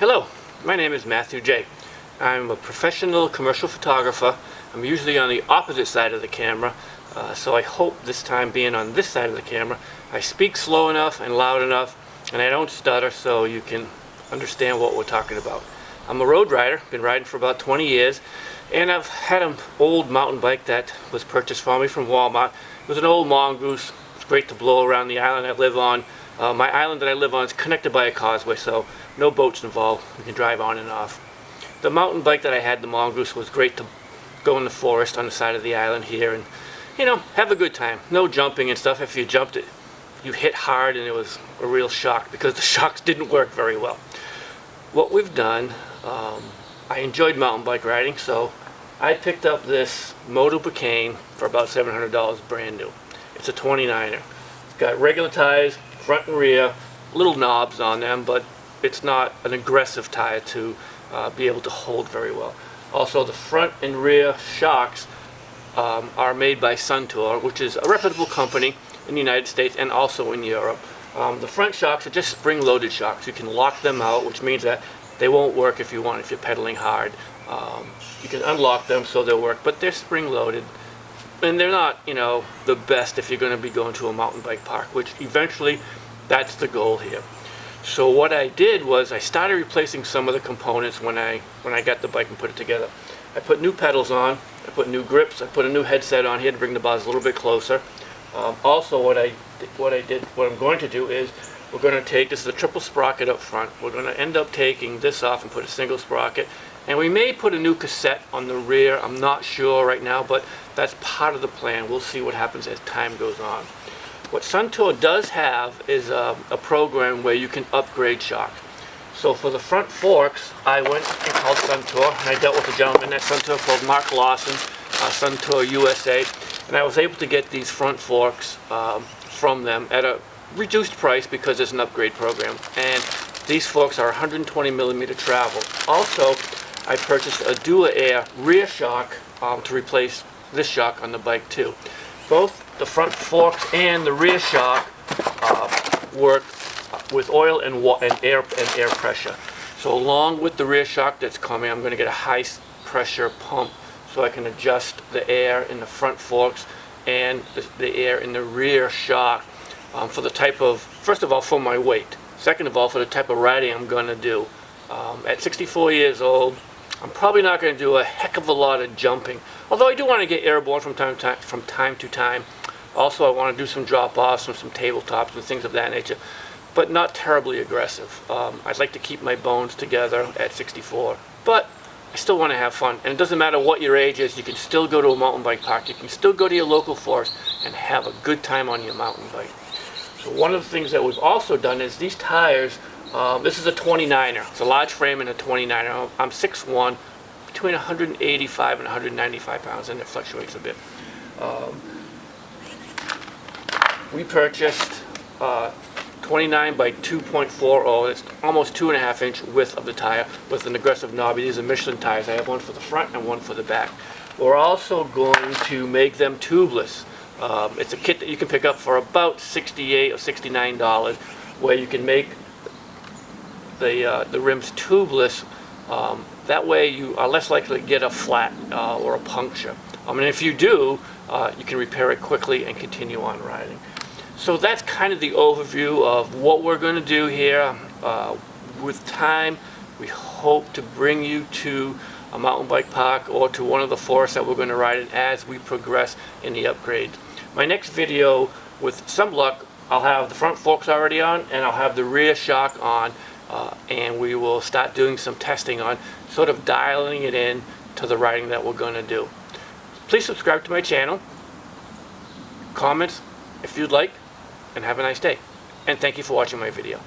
Hello, my name is Matthew J. I'm a professional commercial photographer. I'm usually on the opposite side of the camera, so I hope this time being on this side of the camera, I speak slow enough and loud enough and I don't stutter so you can understand what we're talking about. I'm a road rider, been riding for about 20 years, and I've had an old mountain bike that was purchased for me from Walmart. It was an old mongoose. It's great to blow around the island I live on. My island that I live on is connected by a causeway, so no boats involved. You can drive on and off. The mountain bike that I had, the mongoose, was great to go in the forest on the side of the island here and, you know, have a good time. No jumping and stuff. If you jumped it, you hit hard and it was a real shock because the shocks didn't work very well. What we've done, I enjoyed mountain bike riding, so I picked up this Moto Bacane for about $700 brand new. It's a 29er. It's got regular tires, front and rear, little knobs on them, but it's not an aggressive tire to be able to hold very well. Also, the front and rear shocks are made by Suntour, which is a reputable company in the United States and also in Europe. The front shocks are just spring-loaded shocks. You can lock them out, which means that they won't work if you're pedaling hard. You can unlock them so they'll work, but they're spring-loaded. And they're not, you know, the best if you're going to be going to a mountain bike park, which eventually that's the goal here. So what I did was I started replacing some of the components when I got the bike and put it together. I put new pedals on, I put new grips, I put a new headset on here to bring the bars a little bit closer. Also what I'm going to do is we're going to take, this is a triple sprocket up front, we're going to end up taking this off and put a single sprocket. And we may put a new cassette on the rear. I'm not sure right now, but that's part of the plan. We'll see what happens as time goes on. What Suntour does have is a program where you can upgrade shocks. So for the front forks, I went and called Suntour, and I dealt with a gentleman at Suntour called Mark Lawson, Suntour USA, and I was able to get these front forks from them at a reduced price because it's an upgrade program. And these forks are 120 millimeter travel. Also, I purchased a Dura Air rear shock to replace this shock on the bike too. Both the front forks and the rear shock work with oil and air pressure. So along with the rear shock that's coming, I'm going to get a high pressure pump so I can adjust the air in the front forks and the air in the rear shock for the type of, first of all, for my weight. Second of all, for the type of riding I'm going to do. At 64 years old, I'm probably not going to do a heck of a lot of jumping, although I do want to get airborne from time to time. Also, I want to do some drop-offs and some tabletops and things of that nature, but not terribly aggressive. I'd like to keep my bones together at 64, but I still want to have fun. And it doesn't matter what your age is, you can still go to a mountain bike park. You can still go to your local forest and have a good time on your mountain bike. So one of the things that we've also done is these tires. This is a 29er. It's a large frame and a 29er. I'm 6'1", between 185 and 195 pounds, and it fluctuates a bit. We purchased 29 by 2.40. It's almost 2.5 inch width of the tire with an aggressive knobby. These are Michelin tires. I have one for the front and one for the back. We're also going to make them tubeless. It's a kit that you can pick up for about $68 or $69, where you can make the rims tubeless. That way you are less likely to get a flat or a puncture. And if you do, you can repair it quickly and continue on riding. So that's kind of the overview of what we're going to do here. With time, we hope to bring you to a mountain bike park or to one of the forests that we're going to ride in as we progress in the upgrades. My next video, with some luck, I'll have the front forks already on and I'll have the rear shock on, and we will start doing some testing on sort of dialing it in to the riding that we're going to do. Please subscribe to my channel, comments if you'd like, and have a nice day. And thank you for watching my video.